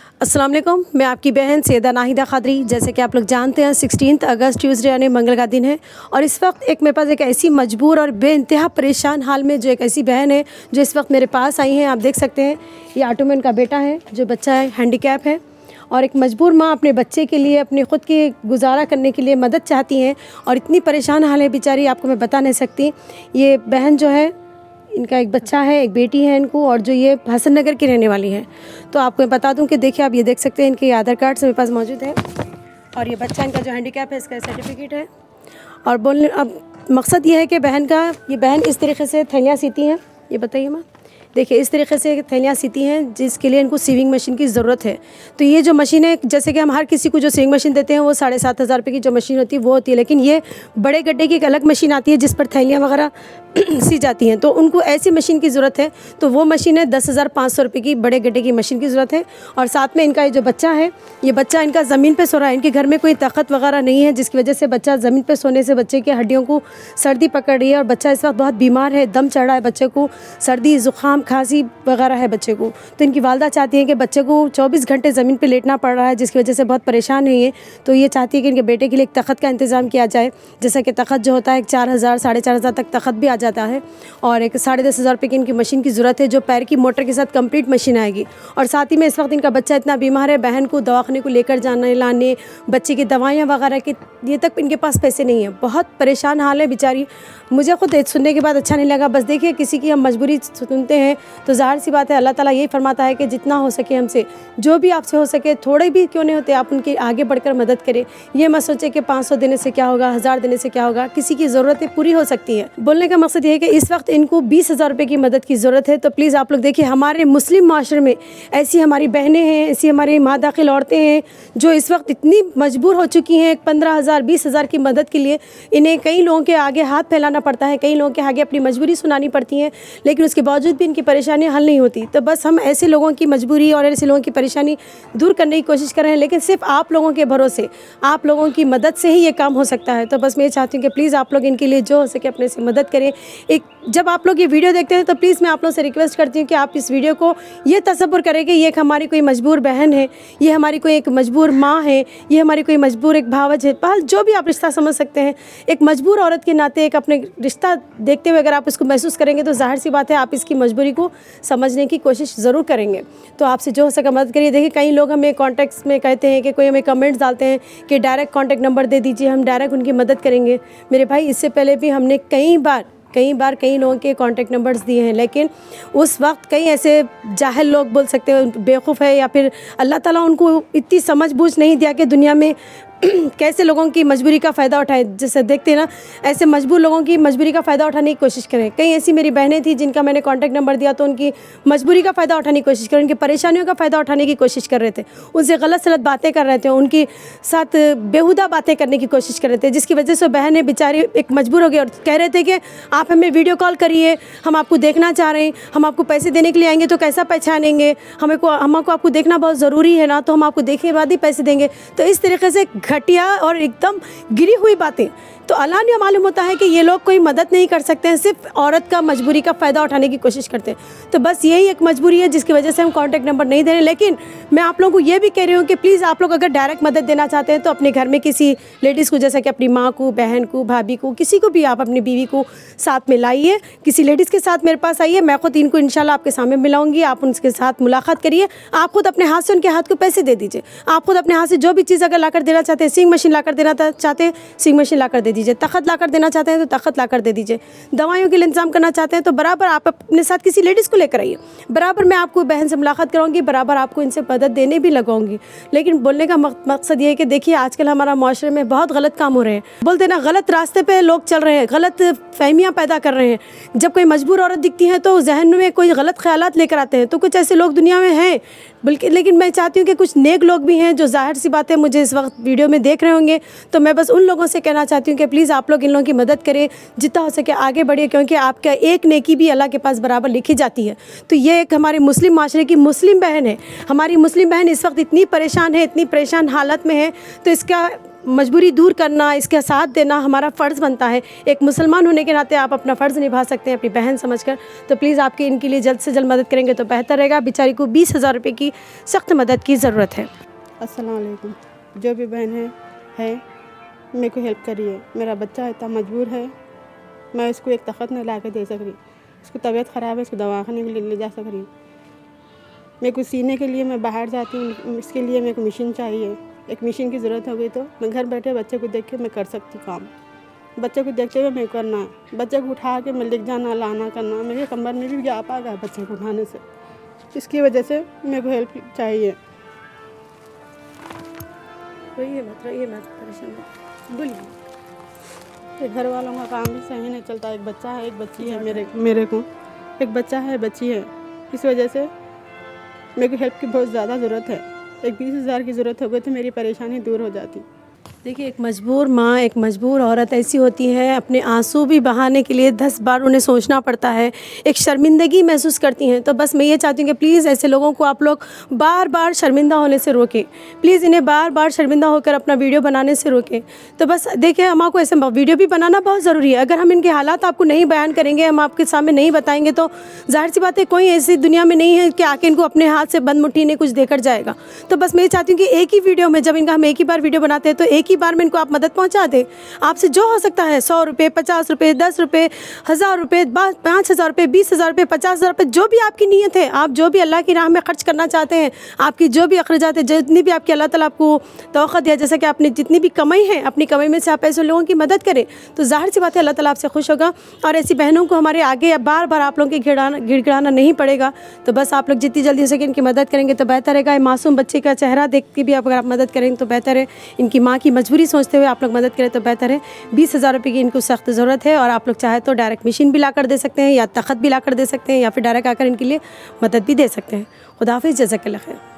अस्सलाम वालेकुम, मैं आपकी बहन सैयदा नाहिदा क़ादरी। जैसे कि आप लोग जानते हैं 16 अगस्त ट्यूसडे यानी मंगल का दिन है और इस वक्त मेरे पास एक ऐसी मजबूर और बेइंतहा परेशान हाल में जो एक ऐसी बहन है जो इस वक्त मेरे पास आई हैं। आप देख सकते हैं ये ऑटो में उनका बेटा है, जो बच्चा है हैंडीकैप है और एक मजबूर माँ अपने बच्चे के लिए अपने ख़ुद की गुजारा करने के लिए मदद चाहती हैं और इतनी परेशान हाल है बेचारी, आपको मैं बता नहीं सकती। ये बहन जो है, इनका एक बच्चा है, एक बेटी है इनको, और जो ये हसन नगर की रहने वाली है। तो आपको मैं बता दूं कि देखिए आप ये देख सकते हैं इनके आधार कार्ड मेरे पास मौजूद है और ये बच्चा इनका जो हैंडीकैप है इसका सर्टिफिकेट है। और बोलने अब मकसद ये है कि ये बहन इस तरीके से थैलियाँ सीती हैं। ये बताइए माँ, देखिए इस तरीके से थैलियाँ सीती हैं जिसके लिए इनको सीविंग मशीन की ज़रूरत है। तो ये जो मशीन है, जैसे कि हम हर किसी को जो सीविंग मशीन देते हैं वो 7,500 रुपये की जो मशीन होती है वो होती है, लेकिन ये बड़े गड्ढे की एक अलग मशीन आती है जिस पर थैलियाँ वगैरह सी जाती हैं। तो उनको ऐसी मशीन की ज़रूरत है, तो वो मशीन है 10,500 रुपये की बड़े गड्ढे की मशीन की ज़रूरत है। और साथ में इनका ये जो बच्चा है, ये बच्चा इनका ज़मीन पे सो रहा है। इनके घर में कोई ताकत वगैरह नहीं है जिसकी वजह से बच्चा ज़मीन पे सोने से बच्चे की हड्डियों को सर्दी पकड़ रही है और बच्चा इस वक्त बहुत बीमार है, दम चढ़ रहा है बच्चे को, सर्दी ज़ुकाम खांसी वगैरह है बच्चे को। तो इनकी वालदा चाहती है कि बच्चे को 24 घंटे ज़मीन पे लेटना पड़ रहा है जिसकी वजह से बहुत परेशान है ये। तो ये चाहती है कि इनके बेटे के लिए एक तख़त का इंतज़ाम किया जाए, जैसा कि तख़त जो होता है 4,000 4,500 तक तख़त भी आ जाता है और एक 10,500 रुपये की इनकी मशीन की ज़रूरत है जो पैर की मोटर के साथ कंप्लीट मशीन आएगी। और साथ ही में इस वक्त इनका बच्चा इतना बीमार है, बहन को दवाखाने को लेकर जाने लाने, बच्चे की दवाइयाँ वगैरह के ये तक इनके पास पैसे नहीं है। बहुत परेशान हाल है बेचारी। मुझे खुद सुनने के बाद अच्छा नहीं लगा। बस देखिए किसी की हम मजबूरी सुनते हैं तो ज़ाहिर सी बात है अल्लाह ताला यही फरमाता है कि जितना हो सके हमसे, जो भी आपसे हो सके, थोड़े भी क्यों नहीं होते, आप उनकी आगे बढ़कर मदद करें। ये मत सोचे कि 500 देने से क्या होगा, 1000 देने से क्या होगा। किसी की ज़रूरतें पूरी हो सकती हैं। बोलने का मकसद ये है कि इस वक्त इनको 20,000 रुपये की मदद की ज़रूरत है। तो प्लीज़ आप लोग देखिए, हमारे मुस्लिम माशरे में ऐसी हमारी बहनें हैं, ऐसी हमारी माँ दाखिल औरतें हैं जो इस वक्त इतनी मजबूर हो चुकी हैं 15,000 20,000 की मदद के लिए। इन्हें कई लोगों के आगे हाथ फैलाना पड़ता है, कई लोगों के आगे अपनी मजबूरी सुनानी पड़ती है, लेकिन उसके बावजूद भी इनकी परेशानियाँ हल नहीं होती। तो बस हम ऐसे लोगों की मजबूरी और ऐसे लोगों की परेशानी दूर करने की कोशिश कर रहे हैं, लेकिन सिर्फ आप लोगों के भरोसे, आप लोगों की मदद से ही ये काम हो सकता है। तो बस मैं चाहती हूँ कि प्लीज़ आप लोग इनके लिए जो हो सके अपने से मदद करें। जब आप लोग ये वीडियो देखते हैं तो प्लीज़ मैं आप लोगों से रिक्वेस्ट करती हूँ कि आप इस वीडियो को ये तसव्वुर करें कि ये एक हमारी कोई मजबूर बहन है, ये हमारी कोई एक मजबूर माँ है, ये हमारी कोई मजबूर एक भावज है, पहल जो भी आप रिश्ता समझ सकते हैं। एक मजबूर औरत के नाते एक अपने रिश्ता देखते हुए अगर आप इसको महसूस करेंगे तो जाहिर सी बात है आप इसकी मजबूरी को समझने की कोशिश ज़रूर करेंगे। तो आपसे जो हो सके मदद करिए। देखिए कई लोग हमें कॉन्टैक्ट्स में कहते हैं कि कोई हमें कमेंट्स डालते हैं कि डायरेक्ट कॉन्टैक्ट नंबर दे दीजिए, हम डायरेक्ट उनकी मदद करेंगे। मेरे भाई, इससे पहले भी हमने कई बार कई लोगों के कॉन्टैक्ट नंबर्स दिए हैं, लेकिन उस वक्त कई ऐसे जाहिल लोग, बोल सकते हैं बेवकूफ़ है, या फिर अल्लाह ताला उनको इतनी समझ बूझ नहीं दिया कि दुनिया में कैसे लोगों की मजबूरी का फ़ायदा उठाए। जैसे देखते हैं ना, ऐसे मजबूर लोगों की मजबूरी का फ़ायदा उठाने की कोशिश करें। कई ऐसी मेरी बहनें थी जिनका मैंने कॉन्टैक्ट नंबर दिया तो उनकी मजबूरी का फ़ायदा उठाने की कोशिश कर, उनकी परेशानियों का फ़ायदा उठाने की कोशिश कर रहे थे, उनसे गलत सलत बातें कर रहे थे, उनकी साथ बेहुदा बातें करने की कोशिश कर रहे थे, जिसकी वजह से बहनें बेचारी एक मजबूर हो गई और कह रहे थे कि आप हमें वीडियो कॉल करिए, हम आपको देखना चाह रहे हैं, हम आपको पैसे देने के लिए आएंगे तो कैसा पहचानेंगे, हमको आपको देखना बहुत ज़रूरी है ना, तो हम आपको देखने के बाद ही पैसे देंगे। तो इस तरीके से घटिया और एकदम गिरी हुई बातें। तो अल्लाह ने मालूम होता है कि ये लोग कोई मदद नहीं कर सकते हैं, सिर्फ औरत का मजबूरी का फ़ायदा उठाने की कोशिश करते हैं। तो बस यही एक मजबूरी है जिसकी वजह से हम कॉन्टैक्ट नंबर नहीं दे रहे। लेकिन मैं आप लोगों को ये भी कह रही हूँ कि प्लीज़ आप लोग अगर डायरेक्ट मदद देना चाहते हैं तो अपने घर में किसी लेडीज़ को, जैसा कि अपनी माँ को, बहन को, भाभी को, किसी को भी आप अपनी बीवी को साथ में लाइए, किसी लेडीज़ के साथ मेरे पास आइए, मैं खुद इनको इंशाल्लाह आपके सामने मिलाऊंगी, आप उनके साथ मुलाकात करिए, आप खुद अपने हाथ से उनके हाथ को पैसे दे दीजिए, आप खुद अपने हाथ से जो भी चीज़ अगर ला कर देना चाहते हैं, सींग मशीन ला कर देना चाहते हैं सींग मशीन ला कर दे दीजिए, तख़त ला कर देना चाहते हैं तो तख़त ला कर दे दीजिए, दवाइयों के लिए इंतजाम करना चाहते हैं तो बराबर आप अपने साथ किसी लेडीज़ को लेकर आइए, बराबर मैं आपको बहन से मुलाकात कराऊंगी, बराबर आपको इनसे मदद देने भी लगाऊंगी। लेकिन बोलने का मकसद ये है कि देखिए आजकल हमारा माशरे में बहुत गलत काम हो रहे हैं, बोलते ना गलत रास्ते पे लोग चल रहे हैं, गलत फहमियाँ पैदा कर रहे हैं। जब कोई मजबूर औरत दिखती है तो जहन में कोई गलत ख्यालात लेकर आते हैं। तो कुछ ऐसे लोग दुनिया में हैं, बल्कि लेकिन मैं चाहती हूँ कि कुछ नेक लोग भी हैं जो जाहिर सी बात है मुझे इस वक्त वीडियो में देख रहे होंगे। तो मैं बस उन लोगों से कहना चाहती हूँ कि प्लीज़ आप लोग इन लोगों की मदद करें, जितना हो सके आगे बढ़िए, क्योंकि आपका एक नेकी भी अल्लाह के पास बराबर लिखी जाती है। तो ये एक हमारे मुस्लिम माशरे की मुस्लिम बहन है, हमारी मुस्लिम बहन इस वक्त इतनी परेशान है, इतनी परेशान हालत में है, तो इसका मजबूरी दूर करना, इसका साथ देना हमारा फ़र्ज़ बनता है। एक मुसलमान होने के नाते आप अपना फ़र्ज़ निभा सकते हैं अपनी बहन समझकर। तो प्लीज़ आपकी इनके लिए जल्द से जल्द मदद करेंगे तो बेहतर रहेगा। बेचारी को 20,000 रुपये की सख्त मदद की ज़रूरत है। अस्सलाम वालेकुम। जो भी बहन है मेरे को हेल्प करिए। मेरा बच्चा इतना मजबूर है, मैं इसको एक तख़त नहीं ला के दे सक रही। इसको तबीयत ख़राब है, इसको दवाखाने के लिए ले जा सक रही। मेरे को सीने के लिए मैं बाहर जाती हूँ, इसके लिए मेरे को मशीन चाहिए। एक मशीन की ज़रूरत हो गई तो मैं घर बैठे बच्चे को देख के मैं कर सकती काम। बच्चे को देखते हुए मैं करना है, बच्चे को उठा के मैं लिख जाना लाना करना, मेरे कमर में भी गैप आ गया बच्चे को उठाने से। इसकी वजह से मेरे को हेल्प चाहिए। ये मत परेशान बोलिए। घर वालों का काम भी सही नहीं चलता। एक बच्चा है, एक बच्ची है। मेरे को एक बच्चा है, बच्ची है। इस वजह से मेरे को हेल्प की बहुत ज़्यादा ज़रूरत है। एक 20,000 की ज़रूरत हो गई तो मेरी परेशानी दूर हो जाती। देखिए, एक मजबूर माँ, एक मजबूर औरत ऐसी होती है, अपने आंसू भी बहाने के लिए 10 बार उन्हें सोचना पड़ता है, एक शर्मिंदगी महसूस करती हैं। तो बस मैं ये चाहती हूँ कि प्लीज़ ऐसे लोगों को आप लोग बार बार शर्मिंदा होने से रोकें। प्लीज़ इन्हें बार बार शर्मिंदा होकर अपना वीडियो बनाने से रोकें। तो बस देखिए, अम्मा को ऐसे वीडियो भी बनाना बहुत ज़रूरी है। अगर हम इनके हालात आपको नहीं बयान करेंगे, हम आपके सामने नहीं बताएंगे तो ज़ाहिर सी बात है कोई ऐसी दुनिया में नहीं है कि आके इनको अपने हाथ से बंद मुट्ठी ने कुछ देकर जाएगा। तो बस मैं ये चाहती हूँ कि एक ही वीडियो में, जब इनका हम एक ही बार वीडियो बनाते हैं तो एक ही बार में इनको आप मदद पहुंचा दें। आपसे जो हो सकता है 100 रुपये, 50 रुपये, 10 रुपये, 1000 रुपये, 5,000 रुपये, 20,000 रुपये, 50,000 रुपये, जो भी आपकी नीयत है, आप जो भी अल्लाह की राह में खर्च करना चाहते हैं, आपकी जो भी अखराजात है, जितनी भी आपकी अल्लाह ताला आपको तौक़ा दिया, जैसा कि आपने जितनी भी कमाई है, अपनी कमाई में से आप ऐसे लोगों की मदद करें तो ज़ाहिर सी बात है अल्लाह ताला आपसे खुश होगा। और ऐसी बहनों को हमारे आगे बार बार आप लोगों के गिड़गिड़ाना नहीं पड़ेगा। तो बस आप लोग जितनी जल्दी हो सके इनकी मदद करेंगे तो बेहतर रहेगा। मासूम बच्चे का चेहरा देख के भी अगर आप मदद करेंगे तो बेहतर है। इनकी माँ की मजबूरी सोचते हुए आप लोग मदद करें तो बेहतर है। 20,000 रुपये की इनको सख्त ज़रूरत है और आप लोग चाहे तो डायरेक्ट मशीन भी ला कर दे सकते हैं या तख़त भी ला कर दे सकते हैं या फिर डायरेक्ट आकर इनके लिए मदद भी दे सकते हैं। खुदा हाफ़िज़, जज़ाकल्लाह खैर।